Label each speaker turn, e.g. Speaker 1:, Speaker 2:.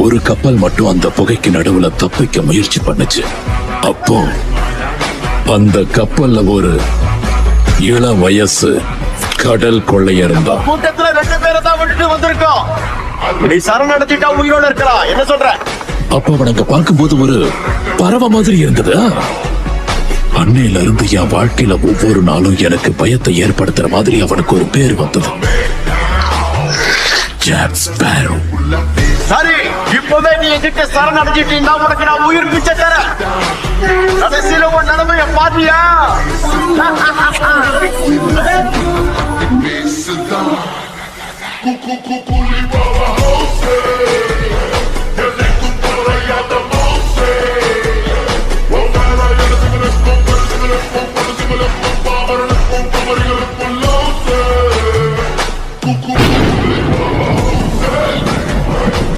Speaker 1: ஒரு கப்பல் மட்டும் அந்த புகைக்கு நடுவுல தப்பிக்க முயற்சி பண்ணுச்சு. அப்போ அந்த கப்பல்ல ஒரு இள வயசு கடல் கொள்ளையர் இருந்தான்.
Speaker 2: கூட்டத்துல 2 பேரை தான் விட்டுட்டு வந்திருக்கோம். நீ சரணடைஞ்சிட்டா உயிரோட இருக்கலாம். என்ன சொல்ற?
Speaker 1: அப்ப அவனுங்க பார்க்கும்போது ஒரு பறவை மாதிரி இருந்தது. அன்னையில இருந்து என் வாழ்க்கையில ஒவ்வொரு நாளும் எனக்கு பயத்தை ஏற்படுத்துற மாதிரி அவனுக்கு ஒரு பேர் வந்தது. Jack Sparrow.
Speaker 2: சரி, இப்பவே நீ என்கிட்ட சரணடைஞ்சிட்டீங்கன்னா உனக்கு நான் உயிர் பிச்சை தரேன். கடைசியில உன் நிலைமைய பாத்தியா?
Speaker 3: Puli Baba Hostel.